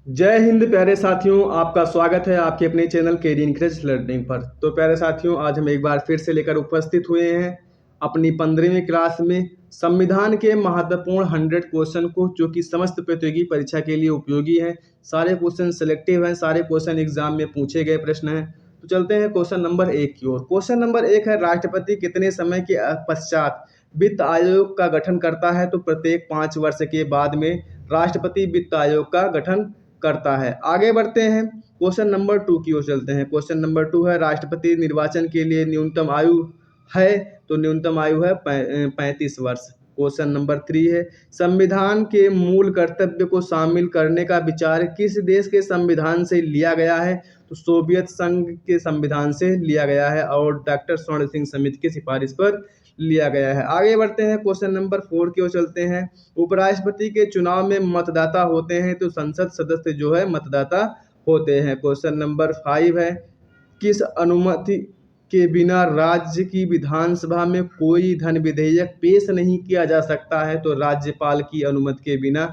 जय हिंद प्यारे साथियों, आपका स्वागत है आपके अपने चैनल केडी इंकरेज लर्निंग पर। तो प्यारे साथियों, आज हम एक बार फिर से लेकर उपस्थित हुए हैं अपनी 15वीं क्लास में संविधान के महत्वपूर्ण 100 क्वेश्चन को, जो कि समस्त प्रतियोगी परीक्षा के लिए उपयोगी है। सारे क्वेश्चन सिलेक्टिव हैं, सारे क्वेश्चन एग्जाम में पूछे गए प्रश्न हैं। तो चलते हैं क्वेश्चन नंबर 1 की ओर। क्वेश्चन नंबर 1 है, राष्ट्रपति कितने समय के पश्चात वित्त आयोग का गठन करता है? तो प्रत्येक 5 वर्ष के बाद में राष्ट्रपति वित्त आयोग का गठन करता है। आगे बढ़ते हैं, क्वेश्चन नंबर 2 की ओर चलते हैं। क्वेश्चन नंबर 2 है, राष्ट्रपति निर्वाचन के लिए न्यूनतम आयु है? तो न्यूनतम आयु है 35 वर्ष। क्वेश्चन नंबर 3 है, संविधान के मूल कर्तव्य को शामिल करने का विचार किस देश के संविधान से लिया गया है? तो सोवियत संघ के संविधान से लिया गया है और डॉक्टर स्वर्ण सिंह समिति की सिफारिश पर लिया गया है। आगे बढ़ते हैं, क्वेश्चन नंबर 4 की ओर चलते हैं। उपराष्ट्रपति के चुनाव में मतदाता होते हैं? तो संसद सदस्य जो है मतदाता होते हैं। क्वेश्चन नंबर 5 है, किस अनुमति के बिना राज्य की विधानसभा में कोई धन विधेयक पेश नहीं किया जा सकता है? तो राज्यपाल की अनुमति के बिना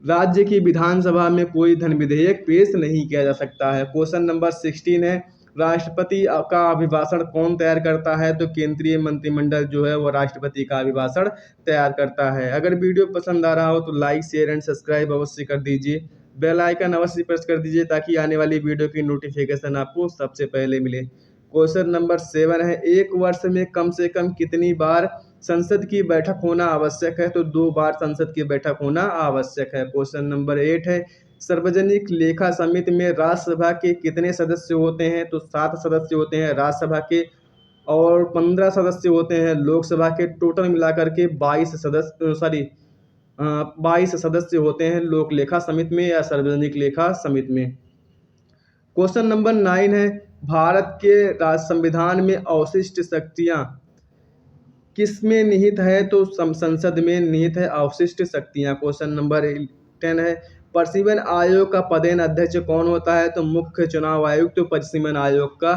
राज्य की विधानसभा में कोई धन विधेयक पेश नहीं किया जा सकता है। क्वेश्चन नंबर 16 है, राष्ट्रपति का अभिभाषण कौन तैयार करता है? तो केंद्रीय मंत्रिमंडल जो है वो राष्ट्रपति का अभिभाषण तैयार करता है। अगर वीडियो पसंद आ रहा हो तो लाइक शेयर एंड सब्सक्राइब अवश्य कर दीजिए। बेल आइकन अवश्य प्रेस कर दीजिए ताकि आने वाली वीडियो की नोटिफिकेशन आपको सबसे पहले मिले। क्वेश्चन नंबर 7 है, एक वर्ष में कम से कम कितनी बार संसद की बैठक होना आवश्यक है? तो 2 बार संसद की बैठक होना आवश्यक है। क्वेश्चन नंबर 8 है, सार्वजनिक लेखा समिति में राज्यसभा के कितने सदस्य होते हैं? तो 7 सदस्य होते हैं राज्यसभा के और 15 सदस्य होते हैं लोकसभा के। टोटल मिलाकर के 22 सदस्य होते हैं लोक लेखा समिति में या सार्वजनिक लेखा समिति में। क्वेश्चन नंबर 9 है, भारत के संविधान में अवशिष्ट शक्तियां किस में निहित है? तो संसद में निहित है अवशिष्ट शक्तियां। क्वेश्चन नंबर 10 है, परिसीमन आयोग का पदेन अध्यक्ष कौन होता है? तो मुख्य चुनाव आयुक्त परिसीमन आयोग का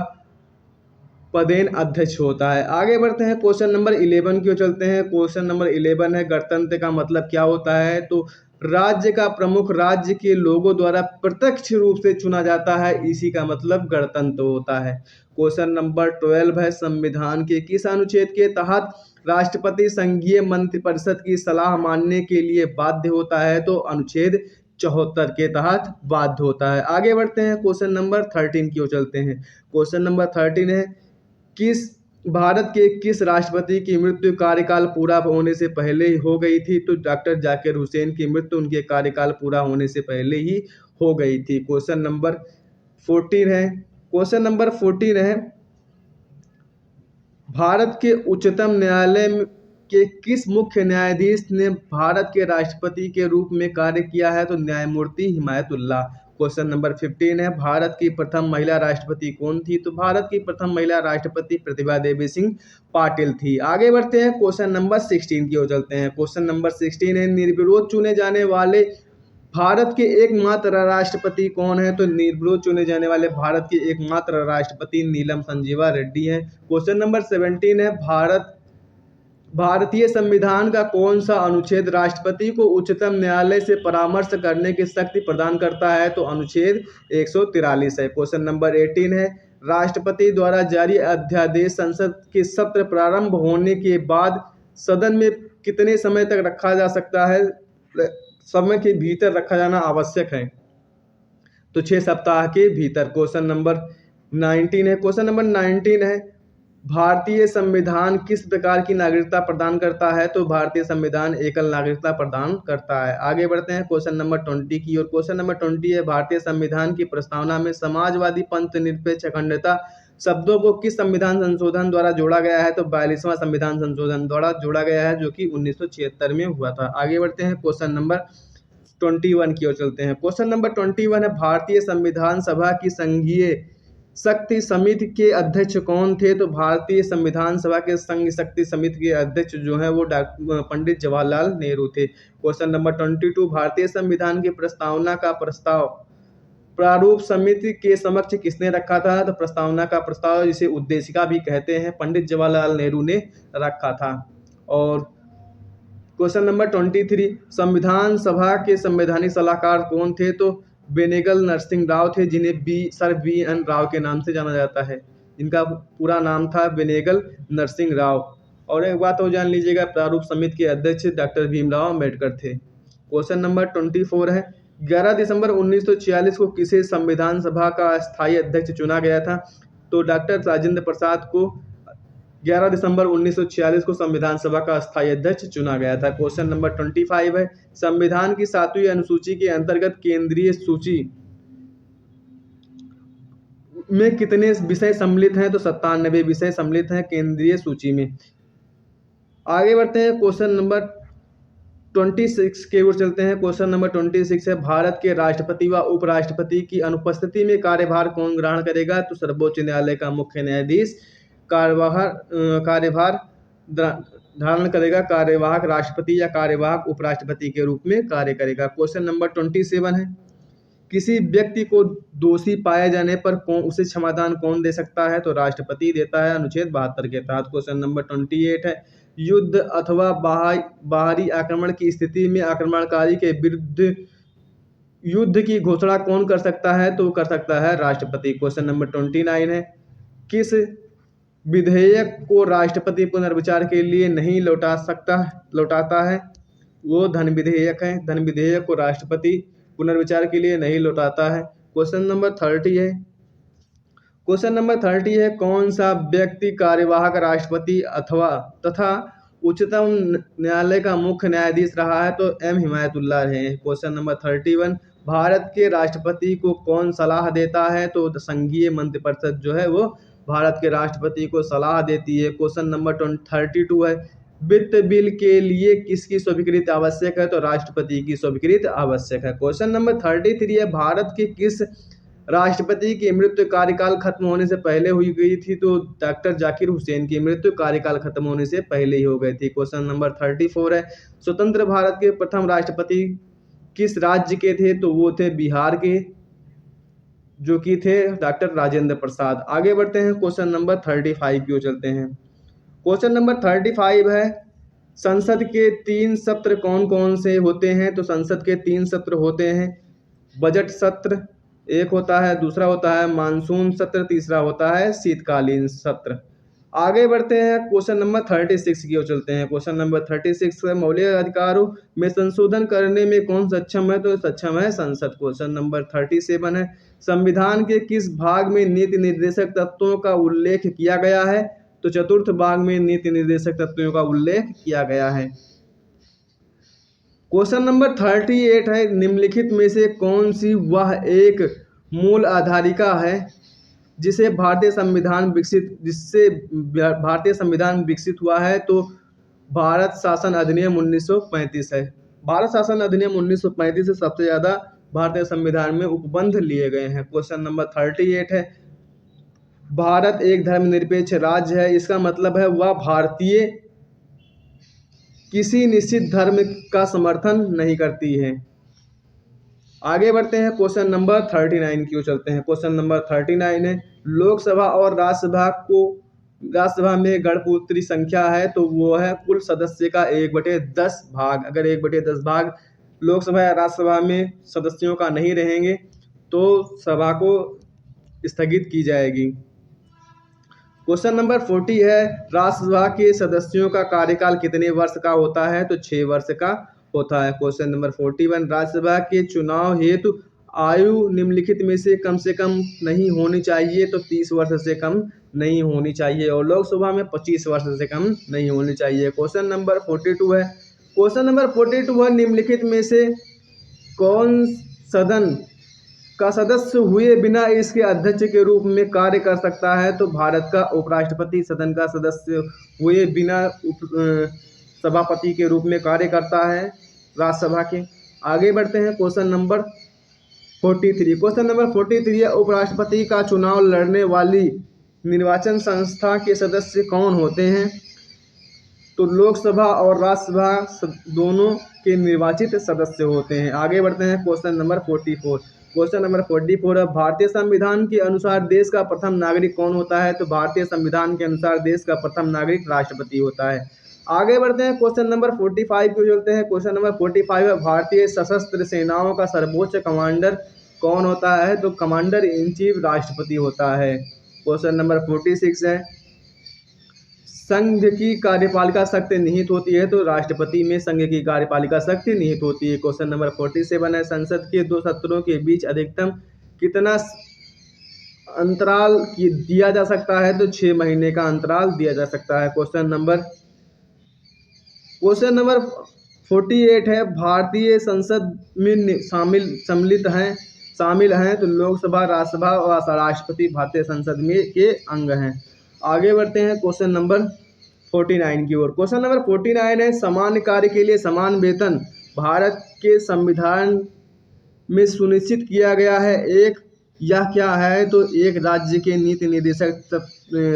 पदेन अध्यक्ष होता है। आगे बढ़ते हैं, क्वेश्चन नंबर 11 की ओर चलते हैं। क्वेश्चन नंबर 11 है, गणतंत्र का मतलब क्या होता है? तो राज्य का प्रमुख राज्य के लोगों द्वारा प्रत्यक्ष रूप से चुना जाता है, इसी का मतलब गणतंत्र होता है। क्वेश्चन नंबर 12 है, संविधान के किस अनुच्छेद के तहत राष्ट्रपति संघीय मंत्रिपरिषद की सलाह मानने के लिए बाध्य होता है? तो अनुच्छेद 74 के तहत बाध्य होता है। आगे बढ़ते हैं, क्वेश्चन नंबर 13 की ओर चलते हैं। क्वेश्चन नंबर 13 है, किस भारत के किस राष्ट्रपति की मृत्यु कार्यकाल पूरा होने से पहले ही हो गई थी? तो डॉक्टर जाकिर हुसैन की मृत्यु उनके कार्यकाल पूरा होने से पहले ही हो गई थी। क्वेश्चन नंबर 14 है, क्वेश्चन नंबर 14 है, भारत के उच्चतम न्यायालय के किस मुख्य न्यायाधीश ने भारत के राष्ट्रपति के रूप में कार्य किया है? तो न्यायमूर्ति हिमायतुल्लाह। क्वेश्चन नंबर 15 है, भारत की प्रथम महिला राष्ट्रपति कौन थी? तो भारत की प्रथम महिला राष्ट्रपति प्रतिभा देवी सिंह पाटिल थी। आगे बढ़ते हैं, क्वेश्चन नंबर 16 की ओर चलते हैं। क्वेश्चन नंबर 16 है, निर्विरोध चुने जाने वाले भारत के एकमात्र राष्ट्रपति कौन है? तो निर्विरोध चुने जाने वाले भारत के एकमात्र राष्ट्रपति नीलम संजीवा रेड्डी हैं। क्वेश्चन नंबर 17 है, भारतीय संविधान का कौन सा अनुच्छेद राष्ट्रपति को उच्चतम न्यायालय से परामर्श करने की शक्ति प्रदान करता है? तो अनुच्छेद 143 है। क्वेश्चन नंबर 18 है, राष्ट्रपति द्वारा जारी अध्यादेश संसद के सत्र प्रारंभ होने के बाद सदन में कितने समय तक रखा जा सकता है? समय के भीतर रखा जाना आवश्यक है, तो 6 सप्ताह के भीतर। क्वेश्चन नंबर 19 है, क्वेश्चन नंबर 19 है, भारतीय संविधान किस प्रकार की नागरिकता प्रदान करता है? तो भारतीय संविधान एकल नागरिकता प्रदान करता है। आगे बढ़ते हैं, क्वेश्चन नंबर 20 की ओर। क्वेश्चन नंबर 20 है, भारतीय संविधान की प्रस्तावना में समाजवादी पंथ निरपेक्ष अखंडता शब्दों को किस संविधान संशोधन द्वारा जोड़ा गया है? तो 42वां संविधान संशोधन द्वारा जोड़ा गया है, जो कि 1976 में हुआ था। आगे बढ़ते हैं, क्वेश्चन नंबर 21 की ओर चलते हैं। क्वेश्चन नंबर 21 है, भारतीय संविधान सभा की संघीय शक्ति समिति के अध्यक्ष कौन थे? तो भारतीय संविधान सभा के संघ शक्ति समिति के अध्यक्ष जो है वो पंडित जवाहरलाल नेहरू थे। क्वेश्चन नंबर 22, भारतीय संविधान की प्रस्तावना का प्रस्ताव प्रारूप समिति के समक्ष किसने रखा था? तो प्रस्तावना का प्रस्ताव, जिसे उद्देशिका भी कहते हैं, पंडित जवाहरलाल नेहरू ने रखा था। और क्वेश्चन नंबर 23, संविधान सभा के संवैधानिक सलाहकार कौन थे? तो बेनेगल नरसिंह राव थे, जिन्हें सर BN राव के नाम से जाना जाता है। इनका पूरा नाम था बेनेगल नरसिंह राव। और एक बात और जान लीजिएगा, प्रारूप समिति के अध्यक्ष डॉक्टर भीमराव अम्बेडकर थे। क्वेश्चन नंबर 24 है, 11 दिसंबर 1946 को किसे संविधान सभा का स्थायी अध्यक्ष चुना गया था? तो डॉक्टर राजेंद्र प्रसाद को 11 दिसंबर 1946 को संविधान सभा का स्थायी अध्यक्ष चुना गया था। क्वेश्चन नंबर 25 है, संविधान की 7वीं अनुसूची के अंतर्गत केंद्रीय सूची में कितने विषय सम्मिलित हैं? तो 97 विषय सम्मिलित हैं केंद्रीय सूची में। आगे बढ़ते हैं, क्वेश्चन नंबर 26 की ओर चलते हैं। क्वेश्चन नंबर 26 है, भारत के राष्ट्रपति व उपराष्ट्रपति की अनुपस्थिति में कार्यभार कौन ग्रहण करेगा? तो सर्वोच्च न्यायालय का मुख्य न्यायाधीश कार्यभार धारण करेगा। कार्यवाहक राष्ट्रपति या कार्यवाहक उपराष्ट्रपति के रूप में कार्य करेगा। क्वेश्चन नंबर 27 है, किसी व्यक्ति को दोषी पाए जाने पर उसे क्षमादान कौन दे सकता है? तो राष्ट्रपति देता है, अनुच्छेद 72 के तहत। क्वेश्चन नंबर 28 है, युद्ध अथवा बाहरी आक्रमण की स्थिति में आक्रमणकारी के विरुद्ध युद्ध की घोषणा कौन कर सकता है? तो कर सकता है राष्ट्रपति। क्वेश्चन नंबर 29 है, किस विधेयक को राष्ट्रपति पुनर्विचार के लिए नहीं लौटाता है? वो धन विधेयक है। धन विधेयक को राष्ट्रपति पुनर्विचार के लिए नहीं लौटाता है। क्वेश्चन नंबर 30 है, कौन सा व्यक्ति कार्यवाहक राष्ट्रपति तथा उच्चतम न्यायालय का मुख्य न्यायाधीश रहा है? तो M हिमायतुल्लाह रहे। क्वेश्चन नंबर 31, भारत के राष्ट्रपति को कौन सलाह देता है? तो संघीय मंत्रिपरिषद जो है वो भारत के राष्ट्रपति को सलाह देती है। क्वेश्चन नंबर 32 है, वित्त बिल के लिए किसकी स्वीकृति आवश्यक है? तो राष्ट्रपति की स्वीकृति आवश्यक है। क्वेश्चन नंबर 33 है, भारत के किस राष्ट्रपति की मृत्यु कार्यकाल खत्म होने से पहले हुई गई थी? तो डॉक्टर जाकिर हुसैन की मृत्यु कार्यकाल खत्म होने से पहले ही हो गई थी। क्वेश्चन नंबर 34 है, स्वतंत्र भारत के प्रथम राष्ट्रपति किस राज्य के थे? तो वो थे बिहार के, जो कि थे डॉक्टर राजेंद्र प्रसाद। आगे बढ़ते हैं, क्वेश्चन नंबर 35 की ओर चलते हैं। क्वेश्चन नंबर 35 है, संसद के 3 सत्र कौन कौन से होते हैं? तो संसद के 3 सत्र होते हैं, बजट सत्र एक होता है, दूसरा होता है मानसून सत्र, तीसरा होता है शीतकालीन सत्र। आगे बढ़ते हैं, क्वेश्चन नंबर 36 की ओर चलते हैं। क्वेश्चन नंबर 36 है, मौलिक अधिकारों में संशोधन करने में कौन सक्षम है? तो सक्षम है संसद। क्वेश्चन नंबर 37 है, संविधान के किस भाग में नीति निर्देशक तत्वों का उल्लेख किया गया है? तो चतुर्थ भाग में नीति निर्देशक तत्वों का उल्लेख किया गया है। क्वेश्चन नंबर 38 है, निम्नलिखित में से कौन सी वह एक मूल आधारिका है जिससे भारतीय संविधान विकसित हुआ है? तो भारत शासन अधिनियम 1935 है। भारत शासन अधिनियम 1935 से सबसे ज्यादा भारतीय संविधान में उपबंध लिए गए हैं। क्वेश्चन नंबर 38 है, भारत एक धर्मनिरपेक्ष राज्य है, इसका मतलब है वह भारतीय किसी निश्चित धर्म का समर्थन नहीं करती है। आगे बढ़ते हैं, क्वेश्चन नंबर 39 की ओर चलते हैं। क्वेश्चन नंबर 39 है, लोकसभा और राज्यसभा में गणपूत्री संख्या है, तो वो है कुल सदस्य का 1/10 भाग। अगर 1/10 भाग लोकसभा या राज्यसभा में सदस्यों का नहीं रहेंगे तो सभा को स्थगित की जाएगी। क्वेश्चन नंबर 40 है, राज्यसभा के सदस्यों का कार्यकाल कितने वर्ष का होता है? तो 6 वर्ष का होता है। क्वेश्चन नंबर 41, राज्यसभा के चुनाव हेतु आयु निम्नलिखित में से कम नहीं होनी चाहिए? तो 30 वर्ष से कम नहीं होनी चाहिए, और लोकसभा में 25 वर्ष से कम नहीं होनी चाहिए। क्वेश्चन नंबर 42 है, निम्नलिखित में से कौन सदन का सदस्य हुए बिना इसके अध्यक्ष के रूप में कार्य कर सकता है? तो भारत का उपराष्ट्रपति सदन का सदस्य हुए बिना सभापति के रूप में कार्य करता है राज्यसभा के। आगे बढ़ते हैं, क्वेश्चन नंबर 43 है, उपराष्ट्रपति का चुनाव लड़ने वाली निर्वाचन संस्था के सदस्य कौन होते हैं? तो लोकसभा और राज्यसभा दोनों के निर्वाचित सदस्य होते हैं। आगे बढ़ते हैं, क्वेश्चन नंबर 44 है, भारतीय संविधान के अनुसार देश का प्रथम नागरिक कौन होता है? तो भारतीय संविधान के अनुसार देश का प्रथम नागरिक राष्ट्रपति होता है। आगे बढ़ते हैं, क्वेश्चन नंबर 45 को चलते हैं। क्वेश्चन नंबर 45 है, भारतीय सशस्त्र सेनाओं का सर्वोच्च कमांडर कौन होता है? तो कमांडर इन चीफ राष्ट्रपति होता है। क्वेश्चन नंबर 46 है, संघ की कार्यपालिका शक्ति निहित होती है? तो राष्ट्रपति में संघ की कार्यपालिका शक्ति निहित होती है। क्वेश्चन नंबर 47 है, संसद के दो सत्रों के बीच अधिकतम कितना अंतराल दिया जा सकता है? तो 6 महीने का अंतराल दिया जा सकता है। क्वेश्चन नंबर 48 है, भारतीय संसद में शामिल हैं तो लोकसभा, राज्यसभा और राष्ट्रपति भारतीय संसद में के अंग हैं। आगे बढ़ते हैं क्वेश्चन नंबर 49 की ओर। क्वेश्चन नंबर 49 है, समान कार्य के लिए समान वेतन भारत के संविधान में सुनिश्चित किया गया है। एक यह क्या है? तो एक राज्य के नीति निर्देशक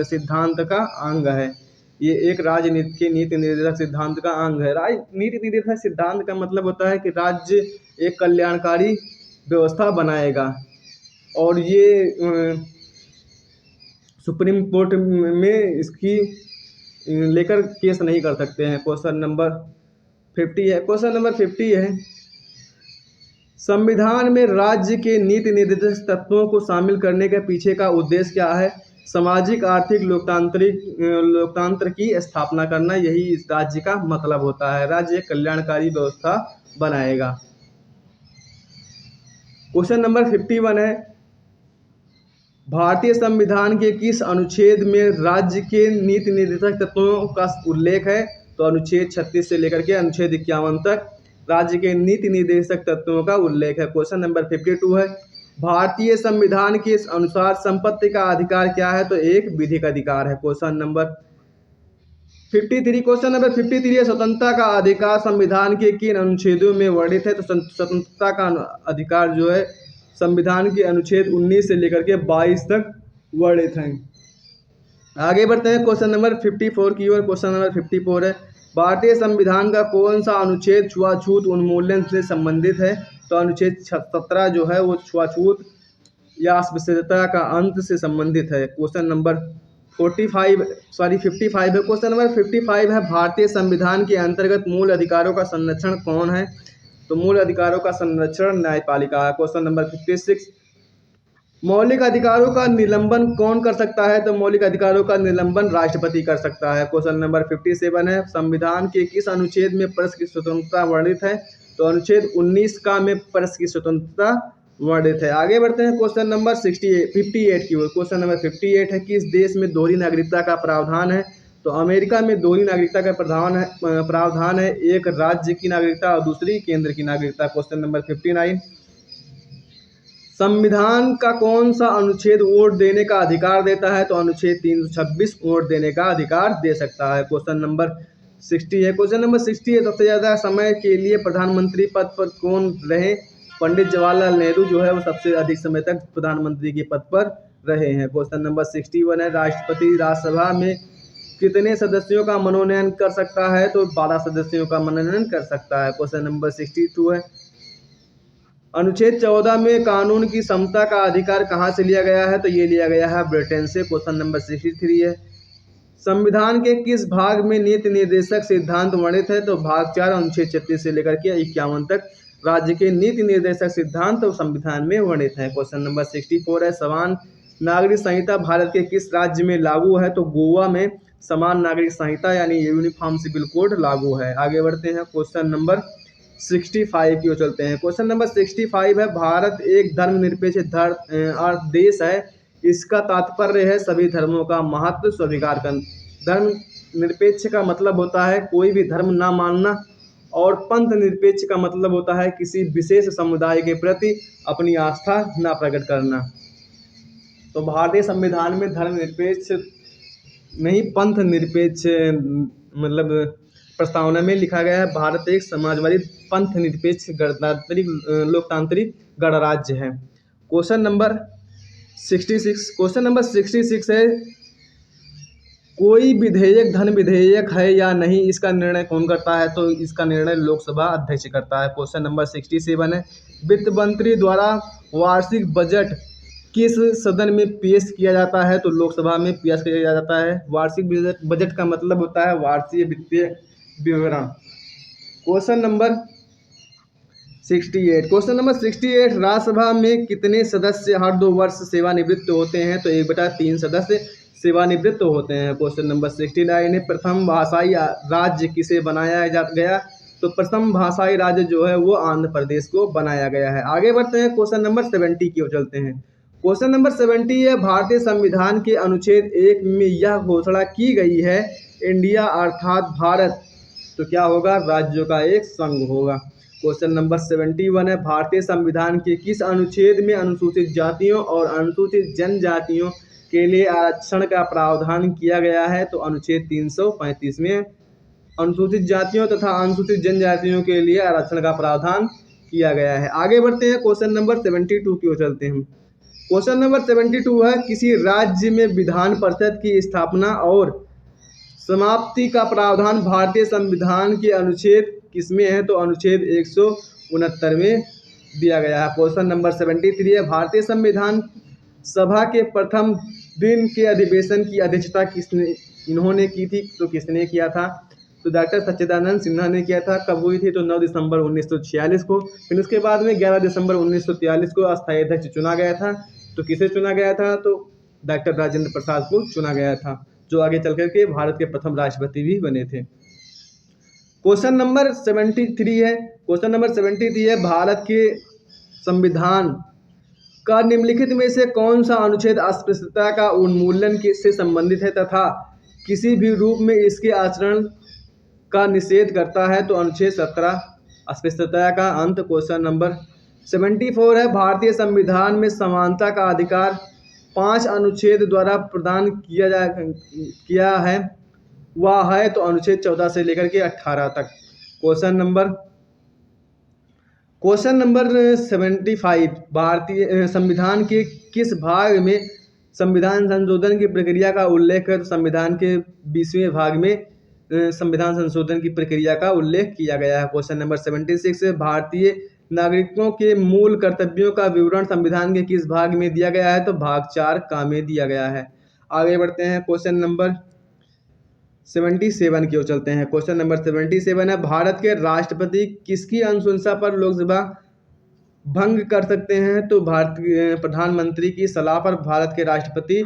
सिद्धांत का अंग है। ये एक राज्य के नीति निर्देशक सिद्धांत का अंग है। नीति निर्देशक सिद्धांत का मतलब होता है कि राज्य एक कल्याणकारी व्यवस्था बनाएगा और ये सुप्रीम कोर्ट में इसकी लेकर केस नहीं कर सकते हैं। क्वेश्चन नंबर 50 है। क्वेश्चन नंबर 50 है, संविधान में राज्य के नीति निर्देशक तत्वों को शामिल करने के पीछे का उद्देश्य क्या है? सामाजिक, आर्थिक, लोकतंत्र की स्थापना करना, यही इस राज्य का मतलब होता है। राज्य एक कल्याणकारी व्यवस्था बनाएगा। क्वेश्चन नंबर 51 है, भारतीय संविधान के किस अनुच्छेद में राज्य के नीति निर्देशक तत्वों का उल्लेख है? तो अनुच्छेद 36 से लेकर के अनुच्छेद 51 तक राज्य के नीति निर्देशक तत्वों का उल्लेख है। क्वेश्चन नंबर 52 है, भारतीय संविधान के अनुसार संपत्ति का अधिकार क्या है? तो एक विधिक अधिकार है। क्वेश्चन नंबर 53 है, स्वतंत्रता का अधिकार संविधान के किन अनुच्छेदों में वर्णित है? तो स्वतंत्रता का अधिकार जो है संविधान के अनुच्छेद 19 से लेकर के 22 तक वर्णित हैं। आगे बढ़ते हैं क्वेश्चन नंबर 54 की ओर। क्वेश्चन नंबर 54 है, भारतीय संविधान का कौन सा अनुच्छेद छुआछूत उन्मूलन से संबंधित है? तो अनुच्छेद 17 जो है वो छुआछूत या अस्पृश्यता का अंत से संबंधित है। क्वेश्चन नंबर 55 है। क्वेश्चन नंबर 55 है, भारतीय संविधान के अंतर्गत मूल अधिकारों का संरक्षण कौन है? तो मूल अधिकारों का संरक्षण न्यायपालिका है। क्वेश्चन नंबर 56, मौलिक अधिकारों का निलंबन कौन कर सकता है? तो मौलिक अधिकारों का निलंबन राष्ट्रपति कर सकता है। क्वेश्चन नंबर 57 है, संविधान के किस अनुच्छेद में प्रेस की स्वतंत्रता वर्णित है? तो अनुच्छेद 19 का में प्रेस की स्वतंत्रता वर्णित है। आगे बढ़ते हैं क्वेश्चन नंबर 58 की ओर। क्वेश्चन नंबर 58 है, किस देश में दोहरी नागरिकता का प्रावधान है? तो अमेरिका में दोहरी नागरिकता का प्रावधान है, एक राज्य की नागरिकता और दूसरी केंद्र की नागरिकता। क्वेश्चन नंबर 59, संविधान का कौन सा अनुच्छेद वोट देने का अधिकार देता है? तो अनुच्छेद 326 वोट देने का अधिकार दे सकता है। क्वेश्चन नंबर 60 है। क्वेश्चन नंबर 60 है, सबसे ज्यादा समय के लिए प्रधानमंत्री पद पर कौन रहे? पंडित जवाहरलाल नेहरू जो है वो सबसे अधिक समय तक प्रधानमंत्री के पद पर रहे हैं। क्वेश्चन नंबर 61 है, राष्ट्रपति राज्यसभा में कितने सदस्यों का मनोनयन कर सकता है? तो 12 सदस्यों का मनोनयन कर सकता है। क्वेश्चन नंबर 62 है, अनुच्छेद 14 में कानून की समता का अधिकार कहाँ से लिया गया है? तो ये लिया गया है ब्रिटेन से। क्वेश्चन नंबर 63 है, संविधान के किस भाग में नीति निर्देशक सिद्धांत वर्णित है? तो भाग 4 अनुच्छेद 36 से लेकर के 51 तक राज्य के नीति निर्देशक सिद्धांत तो संविधान में वर्णित है। क्वेश्चन नंबर 64 है, समान नागरिक संहिता भारत के किस राज्य में लागू है? तो गोवा में समान नागरिक संहिता यानी यूनिफॉर्म सिविल कोड लागू है। आगे बढ़ते हैं क्वेश्चन नंबर 65 की ओर चलते हैं। क्वेश्चन नंबर 65 है, भारत एक धर्मनिरपेक्ष देश है, इसका तात्पर्य है सभी धर्मों का महत्व स्वीकार करना। धर्म निरपेक्ष का मतलब होता है कोई भी धर्म ना मानना, और पंथ निरपेक्ष का मतलब होता है किसी विशेष समुदाय के प्रति अपनी आस्था ना प्रकट करना। तो भारतीय संविधान में धर्म निरपेक्ष नहीं, पंथ निरपेक्ष मतलब प्रस्तावना में लिखा गया है, भारत एक समाजवादी पंथ निरपेक्ष गणतांत्रिक लोकतांत्रिक गणराज्य है। क्वेश्चन नंबर 66 है, कोई विधेयक धन विधेयक है या नहीं, इसका निर्णय कौन करता है? तो इसका निर्णय लोकसभा अध्यक्ष करता है। क्वेश्चन नंबर 67 है, वित्त मंत्री द्वारा वार्षिक बजट किस सदन में पेश किया जाता है? तो लोकसभा में पेश किया जाता है। वार्षिक बजट का मतलब होता है वार्षिक वित्तीय विवरण। Question number 68। Question number 68, Rajya Sabha में कितने सदस्य हर 2 वर्ष सेवानिवृत्त होते हैं? तो 1/3 सदस्य सेवानिवृत्त होते हैं। क्वेश्चन नंबर 69 है, प्रथम भाषाई राज्य किसे बनाया गया? तो प्रथम भाषाई राज्य जो है वो आंध्र प्रदेश को बनाया गया है। आगे बढ़ते हैं, क्वेश्चन नंबर 70 की ओर चलते हैं। क्वेश्चन नंबर 70 है, भारतीय संविधान के अनुच्छेद 1 में यह घोषणा की गई है, इंडिया अर्थात भारत तो क्या होगा? राज्यों का एक संघ होगा। क्वेश्चन नंबर 71 है, भारतीय संविधान के किस अनुच्छेद में अनुसूचित जातियों और अनुसूचित जनजातियों के लिए आरक्षण का प्रावधान किया गया है? तो अनुच्छेद 335 में अनुसूचित जातियों तथा अनुसूचित जनजातियों के लिए आरक्षण का प्रावधान किया गया है। आगे बढ़ते हैं, क्वेश्चन नंबर 72 की ओर चलते हैं। क्वेश्चन नंबर 72 है, किसी राज्य में विधान परिषद की स्थापना और समाप्ति का प्रावधान भारतीय संविधान के अनुच्छेद किसमें है? तो अनुच्छेद 169 में दिया गया है। क्वेश्चन नंबर 73 है, भारतीय संविधान सभा के प्रथम दिन के अधिवेशन की अध्यक्षता इन्होंने की थी? तो किसने किया था? तो डॉक्टर सच्चिदानंद सिन्हा ने किया था। कब हुई थी? तो 9 दिसंबर 1946 को। फिर उसके बाद में 11 दिसंबर 1943 को अस्थायी अध्यक्ष चुना गया था। तो किसे चुना गया था? तो डॉक्टर राजेंद्र प्रसाद को चुना गया था, जो आगे चल करके भारत के प्रथम राष्ट्रपति भी बने थे। क्वेश्चन नंबर 73 है। क्वेश्चन नंबर 73 है, भारत के संविधान का निम्नलिखित में से कौन सा अनुच्छेद अस्पृश्यता का उन्मूलन से संबंधित है तथा किसी भी रूप में इसके आचरण का निषेध करता है? तो अनुच्छेद 17 अस्पृश्यता का अंत। क्वेश्चन नंबर 74 है, भारतीय संविधान में समानता का अधिकार 5 अनुच्छेद द्वारा प्रदान किया है, वह है? तो अनुच्छेद 14 से लेकर के 18 तक। क्वेश्चन नंबर 75, भारतीय संविधान के किस भाग में संविधान संशोधन की प्रक्रिया का उल्लेख है? तो संविधान के 20वें भाग में संविधान संशोधन की प्रक्रिया का उल्लेख किया गया है। क्वेश्चन नंबर 76 है, भारतीय नागरिकों के मूल कर्तव्यों का विवरण संविधान के किस भाग में दिया गया है? तो भाग 4 का में दिया गया है। आगे बढ़ते हैं, क्वेश्चन नंबर 77 की ओर चलते हैं। क्वेश्चन नंबर 77 है, भारत के राष्ट्रपति किसकी अनुशंसा पर लोकसभा भंग कर सकते हैं? तो भारतीय प्रधानमंत्री की सलाह पर भारत के राष्ट्रपति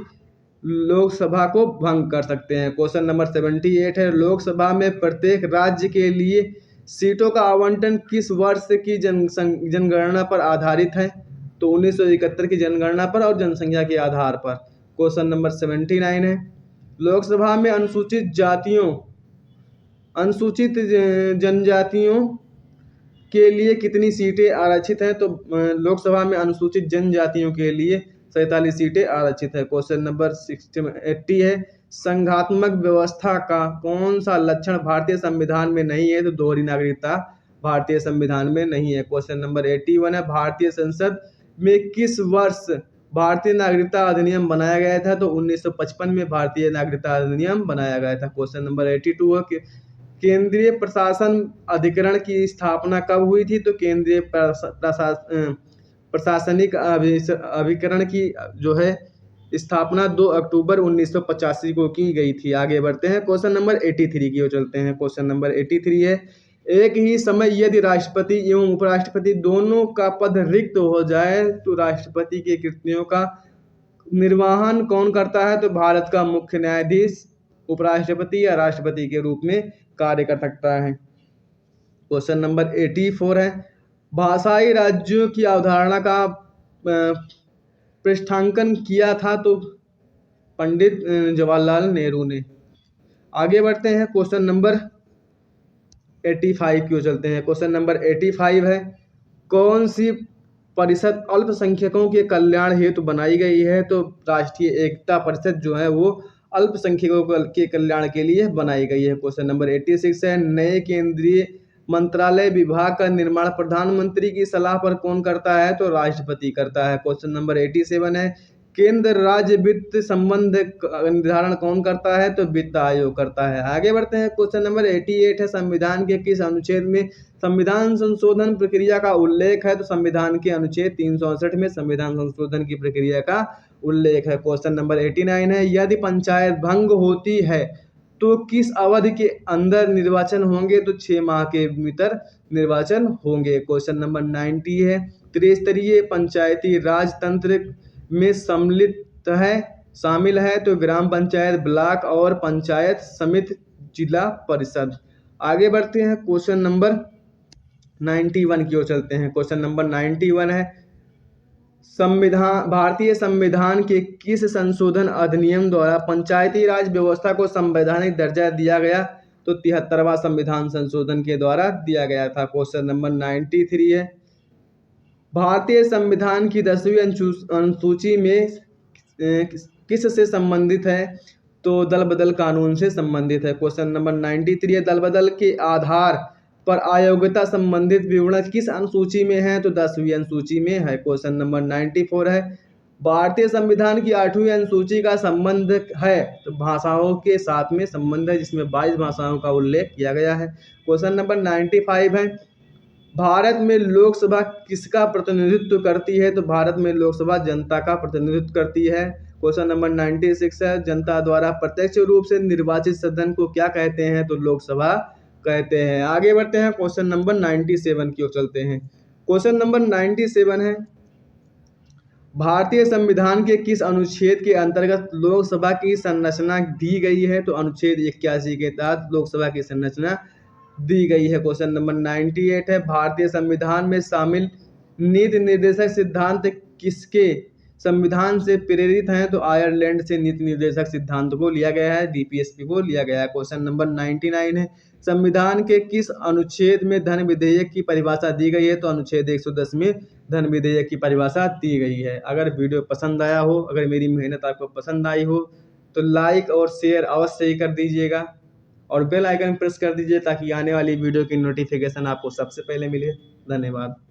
लोकसभा को भंग कर सकते हैं। क्वेश्चन नंबर 78 है, लोकसभा में प्रत्येक राज्य के लिए सीटों का आवंटन किस वर्ष की जनगणना पर आधारित है? तो 1971 की जनगणना पर और जनसंख्या के आधार पर। क्वेश्चन नंबर 79 है, लोकसभा में अनुसूचित जनजातियों के लिए कितनी सीटें आरक्षित हैं? तो लोकसभा में अनुसूचित जनजातियों के लिए 47 सीटें आरक्षित है। क्वेश्चन नंबर 80 है, संघात्मक व्यवस्था का कौन सा लक्षण भारतीय संविधान में नहीं है? तो दोहरी नागरिकता भारतीय संविधान में नहीं है। क्वेश्चन नंबर 81 है, भारतीय संसद में किस वर्ष भारतीय नागरिकता अधिनियम बनाया गया था? तो 1955 में भारतीय नागरिकता अधिनियम बनाया गया था। क्वेश्चन नंबर 82 है, केंद्रीय प्रशासन अधिकरण की स्थापना कब हुई थी? तो केंद्रीय प्रशासनिक अभिकरण की जो है स्थापना 2 अक्टूबर 1985 को की गई थी। आगे बढ़ते हैं, क्वेश्चन नंबर 83 की ओर चलते हैं। क्वेश्चन नंबर 83 है, एक ही समय यदि राष्ट्रपति एवं उपराष्ट्रपति दोनों का पद रिक्त हो जाए तो राष्ट्रपति के कृत्यों का निर्वहन कौन करता है? तो भारत का मुख्य न्यायाधीश उपराष्ट्रपति या राष्ट्रपति के रूप में कार्य कर सकता है। क्वेश्चन नंबर 84 है, भाषाई राज्यों की अवधारणा का पृष्ठांकन किया था? तो पंडित जवाहरलाल नेहरू ने। आगे बढ़ते हैं, क्वेश्चन नंबर 85 की ओर चलते हैं। क्वेश्चन नंबर 85 है, कौन सी परिषद अल्पसंख्यकों के कल्याण हेतु बनाई गई है? तो राष्ट्रीय एकता परिषद जो है वो अल्पसंख्यकों के कल्याण के लिए बनाई गई है। क्वेश्चन नंबर 86 है, नए केंद्रीय मंत्रालय विभाग का निर्माण प्रधानमंत्री की सलाह पर कौन करता है? तो राष्ट्रपति करता है। क्वेश्चन नंबर 87 है, केंद्र राज्य वित्त संबंध निर्धारण कौन करता है? तो वित्त आयोग करता है। आगे बढ़ते हैं, क्वेश्चन नंबर 88 है, संविधान के किस अनुच्छेद में संविधान संशोधन प्रक्रिया का उल्लेख है? तो संविधान के अनुच्छेद 364 में संविधान संशोधन की प्रक्रिया का उल्लेख है। क्वेश्चन नंबर 89 है, यदि पंचायत भंग होती है तो किस अवधि के अंदर निर्वाचन होंगे? तो 6 माह के भीतर निर्वाचन होंगे। क्वेश्चन नंबर 90 है, त्रिस्तरीय पंचायती राज तंत्र में शामिल है? तो ग्राम पंचायत, ब्लॉक और पंचायत समिति, जिला परिषद। आगे बढ़ते हैं, क्वेश्चन नंबर 91 की ओर चलते हैं। क्वेश्चन नंबर 91 है, भारतीय संविधान के किस संशोधन अधिनियम द्वारा पंचायती राज व्यवस्था को संवैधानिक दर्जा दिया गया? तो 73वां संविधान संशोधन के द्वारा दिया गया था। क्वेश्चन नंबर 93 है, भारतीय संविधान की 10वीं अनुसूची में किस से संबंधित है? तो दल बदल कानून से संबंधित है। क्वेश्चन नंबर 93 है, दल बदल के आधार पर अयोग्यता संबंधित विवरण किस अनुसूची में है? तो 10वीं अनुसूची में है। क्वेश्चन नंबर 94 है, भारतीय संविधान की 8वीं अनुसूची का संबंध है? तो भाषाओं के साथ में संबंध है, जिसमें 22 भाषाओं का उल्लेख किया गया है। क्वेश्चन नंबर 95 है, भारत में लोकसभा किसका प्रतिनिधित्व करती है? तो भारत में लोकसभा जनता का प्रतिनिधित्व करती है। क्वेश्चन नंबर 96 है, जनता द्वारा प्रत्यक्ष रूप से निर्वाचित सदन को क्या कहते हैं? तो लोकसभा कहते हैं। आगे बढ़ते हैं, क्वेश्चन नंबर 97 की ओर चलते हैं। क्वेश्चन नंबर 97 है, भारतीय संविधान के किस अनुच्छेद के अंतर्गत लोकसभा की संरचना दी गई है? तो अनुच्छेद 81 के तहत लोकसभा की संरचना दी गई है। क्वेश्चन नंबर 98 है, भारतीय संविधान में शामिल नीति निर्देशक सिद्धांत किसके संविधान से प्रेरित हैं? तो आयरलैंड से नीति निर्देशक सिद्धांत को लिया गया है, डीपीएसपी को लिया गया है। क्वेश्चन नंबर 99 है, संविधान के किस अनुच्छेद में धन विधेयक की परिभाषा दी गई है? तो अनुच्छेद 110 में धन विधेयक की परिभाषा दी गई है। अगर वीडियो पसंद आया हो, अगर मेरी मेहनत आपको पसंद आई हो, तो लाइक और शेयर अवश्य ही कर दीजिएगा और बेल आइकन प्रेस कर दीजिए, ताकि आने वाली वीडियो की नोटिफिकेशन आपको सबसे पहले मिले। धन्यवाद।